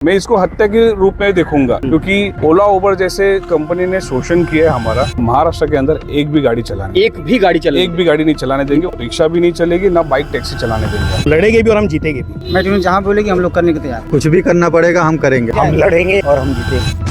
मैं इसको हत्या के रूप में देखूंगा, क्योंकि ओला उबर जैसे कंपनी ने शोषण किया है हमारा। महाराष्ट्र के अंदर एक भी गाड़ी नहीं चलाने देंगे, रिक्शा भी नहीं चलेगी, ना बाइक टैक्सी चलाने देंगे। लड़ेंगे भी और हम जीतेंगे भी। मैं तुम्हें जहाँ बोलेगी हम लोग करने के तैयार। कुछ भी करना पड़ेगा, हम करेंगे, हम लड़ेंगे और हम जीतेंगे।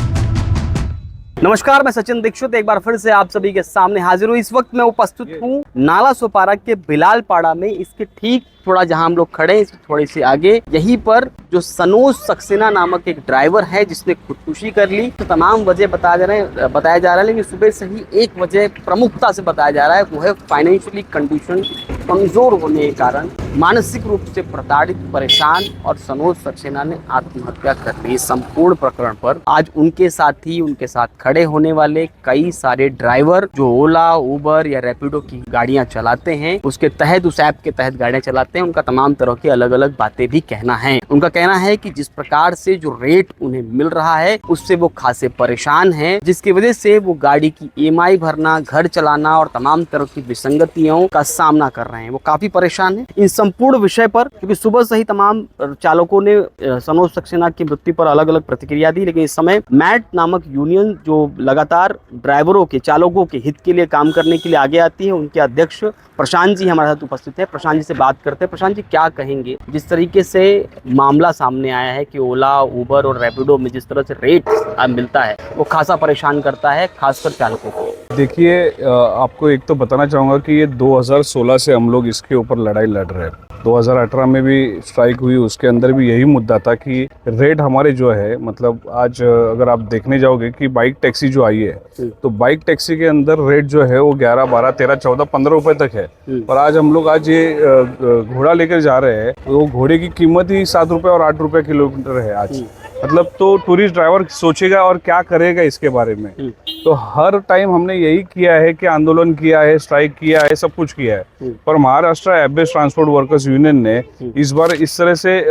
नमस्कार, मैं सचिन दीक्षित एक बार फिर से आप सभी के सामने हाजिर हूँ। इस वक्त मैं उपस्थित हूँ नाला सोपारा के बिलालपाड़ा में। इसके ठीक थोड़ा जहां हम लोग खड़े हैं, इसके थोड़े से आगे यहीं पर जो सनोज सक्सेना नामक एक ड्राइवर है जिसने खुदकुशी कर ली। तो तमाम वजह बताया जा रहा है, लेकिन सुबह से ही एक वजह प्रमुखता से बताया जा रहा है, वो है फाइनेंशियली कंडीशन कमजोर होने के कारण मानसिक रूप से प्रताड़ित, परेशान और सनोज सक्सेना ने आत्महत्या कर ली। इस संपूर्ण प्रकरण पर आज उनके साथ खड़े होने वाले कई सारे ड्राइवर जो ओला, उबर या रैपिडो की गाड़ियां चलाते हैं, उसके तहत, उस ऐप के तहत गाड़ियां चलाते हैं, उनका तमाम तरह की अलग अलग बातें भी कहना है। उनका कहना है कि जिस प्रकार से जो रेट उन्हें मिल रहा है उससे वो खासे परेशान हैं, जिसकी वजह से वो गाड़ी की EMI भरना, घर चलाना और तमाम तरह की विसंगतियों का सामना कर रहे हैं। वो काफी परेशान हैं। इन संपूर्ण विषय पर क्योंकि सुबह से ही तमाम चालकों ने सनोज सक्सेना की मृत्यु पर अलग अलग प्रतिक्रिया दी, लेकिन इस समय मैट नामक यूनियन जो लगातार ड्राइवरों के, चालकों के हित के लिए काम करने के लिए आगे आती है, उनके अध्यक्ष प्रशांत जी हमारे साथ उपस्थित है। प्रशांत जी से बात करते हैं। प्रशांत जी, क्या कहेंगे जिस तरीके से मामला सामने आया है कि ओला, उबर और रैपिडो में जिस तरह से रेट मिलता है वो खासा परेशान करता है, खासकर चालकों को? देखिए, आपको एक तो बताना चाहूँगा कि ये 2016 से हम लोग इसके ऊपर लड़ाई लड़ रहे हैं। 2018 में भी स्ट्राइक हुई, उसके अंदर भी यही मुद्दा था कि रेट हमारे जो है, मतलब आज अगर आप देखने जाओगे कि बाइक टैक्सी जो आई है, तो बाइक टैक्सी के अंदर रेट जो है वो 11, 12, 13, 14, 15 रुपए तक है। और आज हम लोग ये घोड़ा लेकर जा रहे हैं, तो घोड़े की कीमत ही 7 रुपए और 8 रुपए किलोमीटर है आज। मतलब तो टूरिस्ट ड्राइवर सोचेगा और क्या करेगा इसके बारे में। तो हर टाइम हमने यही किया है कि आंदोलन किया है, स्ट्राइक किया है, सब कुछ किया है, पर Maharashtra app based transport workers union ने इस बार इस तरह से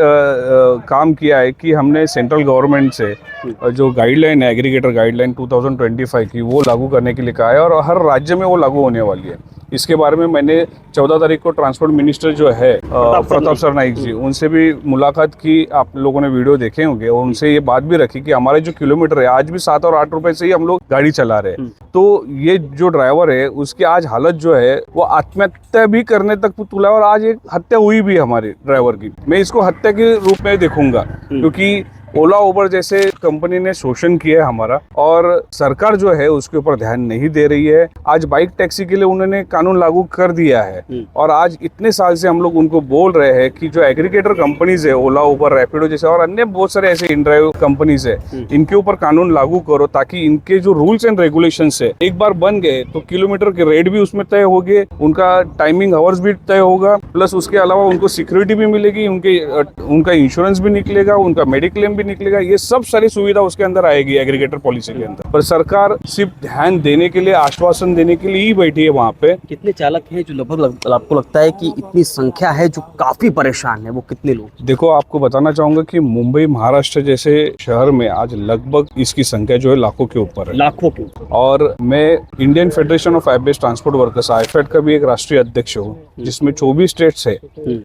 काम किया है कि हमने सेंट्रल गवर्नमेंट से जो गाइडलाइन है, एग्रीगेटर गाइडलाइन 2025 की, वो लागू करने के लिए कहा है और हर राज्य में वो लागू होने वाली है। इसके बारे में मैंने 14 तारीख को ट्रांसपोर्ट मिनिस्टर जो है प्रताप सरनाइक जी, उनसे भी मुलाकात की। आप लोगों ने वीडियो देखे होंगे, और उनसे ये बात भी रखी कि हमारे जो किलोमीटर है आज भी 7 और 8 रुपए से ही हम लोग गाड़ी चला रहे हैं। तो ये जो ड्राइवर है उसकी आज हालत जो है वो आत्महत्या भी करने तक तुला, और आज एक हत्या हुई भी हमारे ड्राइवर की। मैं इसको हत्या के रूप में देखूंगा, क्योंकि ओला उबर जैसे कंपनी ने शोषण किया है हमारा, और सरकार जो है उसके ऊपर ध्यान नहीं दे रही है। आज बाइक टैक्सी के लिए उन्होंने कानून लागू कर दिया है, और आज इतने साल से हम लोग उनको बोल रहे हैं कि जो एग्रीगेटर कंपनीज है, ओला, उबर, रैपिडो जैसे और अन्य बहुत सारे ऐसे इन ड्राइव कंपनीज है, इनके ऊपर कानून लागू करो, ताकि इनके जो रूल्स एंड रेगुलेशंस है एक बार बन गए तो किलोमीटर के रेट भी उसमें तय हो गए, उनका टाइमिंग आवर्स भी तय होगा, प्लस उसके अलावा उनको सिक्योरिटी भी मिलेगी, उनका इंश्योरेंस भी निकलेगा, उनका मेडिक्लेम भी निकलेगा। ये सब सारी सुविधा उसके अंदर आएगी एग्रीगेटर पॉलिसी के अंदर। पर सरकार सिर्फ ध्यान देने के लिए, आश्वासन देने के लिए ही बैठी है वहाँ पे। कितने चालक हैं जो लगभग आपको लगता है कि इतनी संख्या है जो काफी परेशान है? वो कितने लोग? देखो, आपको बताना चाहूंगा कि मुंबई, महाराष्ट्र जैसे शहर में आज लगभग इसकी संख्या जो है लाखों के ऊपर है, लाखों के। और मैं Indian federation of app based transport workers IFET का भी एक राष्ट्रीय अध्यक्ष हूँ, जिसमें 24 स्टेट्स है,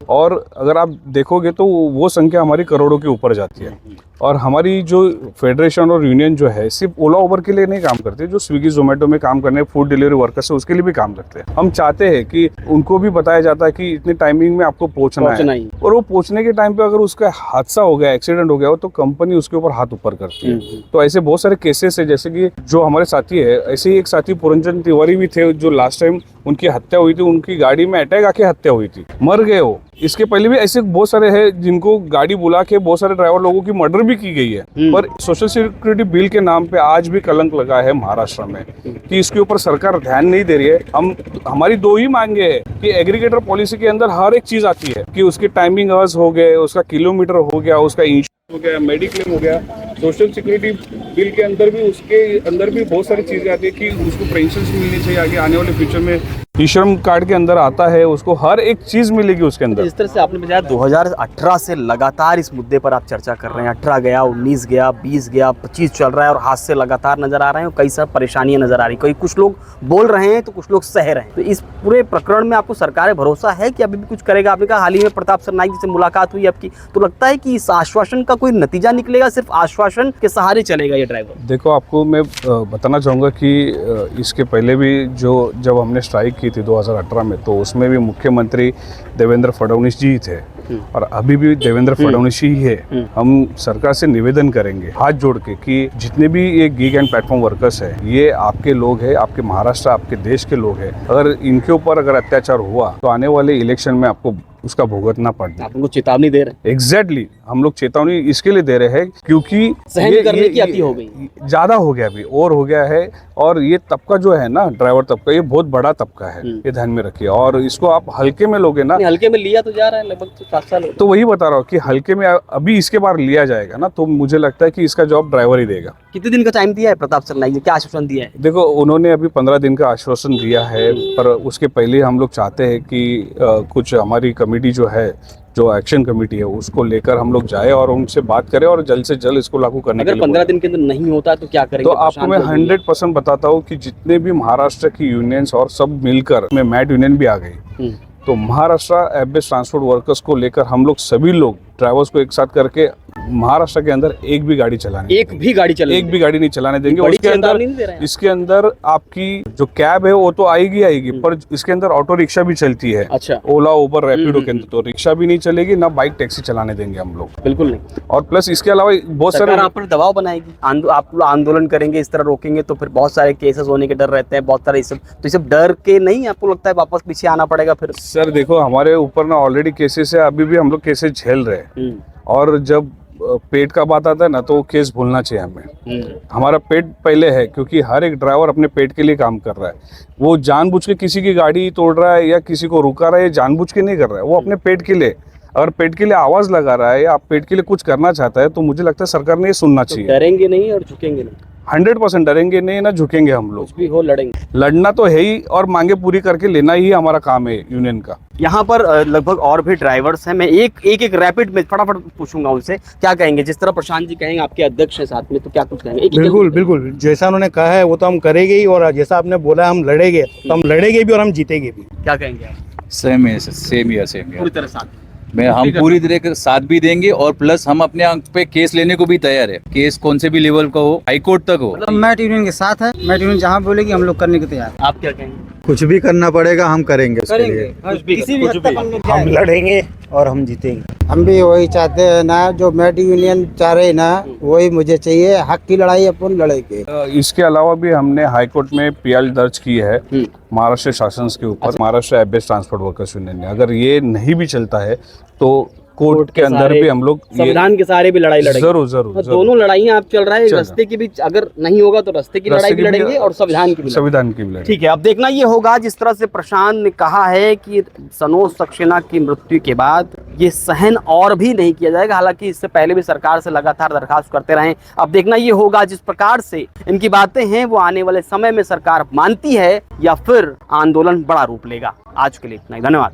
और अगर आप देखोगे तो वो संख्या हमारी करोड़ों के ऊपर जाती है। और हमारी जो फेडरेशन और यूनियन जो है सिर्फ ओला उबर के लिए नहीं काम करते, जो स्विगी जोमेटो में काम करने फूड डिलीवरी वर्कर्स है उसके लिए भी काम करते हैं। हम चाहते हैं कि उनको भी बताया जाता है कि इतने टाइमिंग में आपको पहुंचना है, और वो पहुंचने के टाइम पे अगर उसका हादसा हो गया, एक्सीडेंट हो गया हो, तो कंपनी उसके ऊपर हाथ ऊपर करती है। तो ऐसे बहुत सारे केसेस है, जैसे कि जो हमारे साथी है, ऐसे ही एक साथी पुरंजन तिवारी भी थे जो लास्ट टाइम उनकी हत्या हुई थी, उनकी गाड़ी में अटैक आके हत्या हुई थी, मर गए वो। इसके पहले भी ऐसे बहुत सारे हैं जिनको गाड़ी बुला के बहुत सारे ड्राइवर लोगों की मर्डर भी की गई है। पर सोशल सिक्योरिटी बिल के नाम पे आज भी कलंक लगा है महाराष्ट्र में कि इसके ऊपर सरकार ध्यान नहीं दे रही है। हमारी दो ही मांगे हैं कि एग्रीगेटर पॉलिसी के अंदर हर एक चीज आती है कि उसकी टाइमिंग आवर्स हो गए, उसका किलोमीटर हो गया, उसका इंश्योरेंस हो गया, मेडिक्लेम हो गया, सोशल सिक्योरिटी बिल के अंदर भी उसके अंदर भी बहुत सारी चीजें आती है कि उसको पेंशन मिलनी चाहिए आगे आने वाले फ्यूचर में। ई श्रम कार्ड के अंदर आता है, उसको हर एक चीज मिलेगी उसके अंदर। जिस तरह से आपने बताया 2018 से लगातार इस मुद्दे पर आप चर्चा कर रहे हैं, 18 गया, 19 गया, 20 गया, 25 चल रहा है और हादसे लगातार नजर आ रहे हैं और कई सारी परेशानियां नजर आ रही हैं। कोई कुछ लोग बोल रहे हैं तो कुछ लोग सह रहे हैं। तो इस पूरे प्रकरण में आपको सरकार भरोसा है कि अभी भी कुछ करेगा? आपने कहा हाल ही में प्रताप सरनाईक जी से मुलाकात हुई आपकी, तो लगता है कि इस आश्वासन का कोई नतीजा निकलेगा, सिर्फ आश्वासन के सहारे चलेगा ये ड्राइवर? देखो, आपको मैं बताना चाहूँगा कि इसके पहले भी जब हमने स्ट्राइक की थी 2018 में, तो उसमें भी मुख्यमंत्री देवेंद्र फडणवीस जी थे और अभी भी देवेंद्र फडणवीस ही है। हम सरकार से निवेदन करेंगे हाथ जोड़ के कि जितने भी ये गिग एंड प्लेटफॉर्म वर्कर्स है, ये आपके लोग हैं, आपके महाराष्ट्र, आपके देश के लोग हैं। अगर इनके ऊपर अगर अत्याचार हुआ तो आने वाले इलेक्शन में आपको उसका भुगतना पड़ना। आप उनको चेतावनी दे रहे हैं? एग्जैक्टली, हम लोग चेतावनी इसके लिए दे रहे हैं क्योंकि सहन करने की अति हो गई, ज्यादा हो गया, अभी और हो गया है। और ये तबका जो है ना, ड्राइवर तबका, ये बहुत बड़ा तबका है, ये ध्यान में रखिए। और इसको आप हल्के में लोगे ना, हल्के में लिया तो जा रहा है लगभग 7 साल। तो वही बता रहा हूँ कि हल्के में अभी इसके बार लिया जाएगा ना, तो मुझे लगता है कि इसका जॉब ड्राइवर ही देगा। कितने दिन का टाइम दिया है प्रताप सरनाईक जी, क्या आश्वासन दिया है? देखो, उन्होंने अभी 15 दिन का आश्वासन दिया है, पर उसके पहले हम लोग चाहते हैं कि कुछ हमारी कमेटी जो है, जो एक्शन कमेटी है, उसको लेकर हम लोग जाए और उनसे बात करें और जल्द से जल्द इसको लागू करने के लिए। अगर 15 दिन के अंदर नहीं होता तो क्या करेंगे? तो आपको मैं 100% बताता हूँ कि जितने भी महाराष्ट्र की यूनियंस और सब मिलकर, में मैट यूनियन भी आ गई, तो महाराष्ट्र एबेस ट्रांसपोर्ट वर्कर्स को लेकर हम लोग सभी लोग ड्राइवर्स को एक साथ करके महाराष्ट्र के अंदर एक भी गाड़ी नहीं चलाने देंगे। उसके अंदर, इसके अंदर आपकी जो कैब है वो तो आएगी, पर इसके अंदर ऑटो रिक्शा भी चलती है। अच्छा। ओला, उबर, रैपिडो के अंदर तो रिक्शा भी नहीं चलेगी, ना बाइक टैक्सी चलाने देंगे हम लोग, बिल्कुल नहीं। और प्लस इसके अलावा बहुत सारे आप पर दबाव बनाएगी, आप लोग आंदोलन करेंगे, इस तरह रोकेंगे तो फिर बहुत सारे केसेस होने के डर रहते हैं, बहुत सारे ये सब डर के नहीं आपको लगता है वापस पीछे आना पड़ेगा फिर? सर देखो, हमारे ऊपर ना ऑलरेडी केसेस है, अभी भी हम लोग केसेस झेल रहे हैं। और जब पेट का बात आता है ना, तो वो केस भूलना चाहिए हमें। हमारा पेट पहले है, क्योंकि हर एक ड्राइवर अपने पेट के लिए काम कर रहा है। वो जानबूझ के किसी की गाड़ी तोड़ रहा है या किसी को रुका रहा है, जानबूझ के नहीं कर रहा है, वो अपने पेट के लिए। अगर पेट के लिए आवाज लगा रहा है या आप पेट के लिए कुछ करना चाहता है, तो मुझे लगता है सरकार ने ये सुनना चाहिए। डरेंगे नहीं और झुकेंगे नहीं? 100% डरेंगे नहीं, ना झुकेंगे हम लोग। कुछ भी हो लड़ेंगे। लड़ना तो है ही, और मांगे पूरी करके लेना ही हमारा काम है यूनियन का। यहाँ पर लगभग और भी ड्राइवर्स हैं, मैं एक रैपिड में फटाफट पूछूंगा उनसे क्या कहेंगे। जिस तरह प्रशांत जी कहेंगे, आपके अध्यक्ष हैं साथ में, तो क्या कुछ कहेंगे? बिल्कुल बिल्कुल, जैसा उन्होंने कहा है वो तो हम करेंगे ही, और जैसा आपने बोला हम लड़ेंगे, तो हम लड़ेंगे भी और हम जीतेंगे भी। क्या कहेंगे आप? सेम है पूरी तरह साथ हम पूरी तरह के साथ भी देंगे, और प्लस हम अपने अंक पे केस लेने को भी तैयार है। केस कौन से भी लेवल का हो, हाई कोर्ट तक हो। मतलब मैट यूनियन के साथ है, मैट यूनियन जहाँ बोलेगी हम लोग करने के तैयार हैं। आप क्या कहेंगे? कुछ भी करना पड़ेगा, हम करेंगे उसके लिए। किसी भी हद तक हम लड़ेंगे और हम जीतेंगे। हम भी वही चाहते हैं ना, जो मैट यूनियन चाह रहे ना, वही मुझे चाहिए। हक की लड़ाई अपन लड़ेंगे। इसके अलावा भी हमने हाई कोर्ट में पीएल दर्ज की है महाराष्ट्र शासन के ऊपर, Maharashtra Abyss transport workers union ने। अगर ये नहीं भी चलता है तो कोर्ट के अंदर भी हम लोग संविधान के सहारे भी लड़ाई लड़ेंगे। जरूर। दोनों लड़ाइयाँ आप चल रहा है, रास्ते के बीच अगर नहीं होगा तो रास्ते की लड़ाई भी लड़ेंगे और संविधान की भी लड़ेंगे। ठीक है, अब देखना ये होगा, जिस तरह से प्रशांत ने कहा है कि सनोज सक्सेना की मृत्यु के बाद ये सहन और भी नहीं किया जाएगा। हालांकि इससे पहले भी सरकार से लगातार दरखास्त करते रहे। अब देखना ये होगा, जिस प्रकार से इनकी बातें हैं वो आने वाले समय में सरकार मानती है या फिर आंदोलन बड़ा रूप लेगा। आज के लिए इतना ही, धन्यवाद।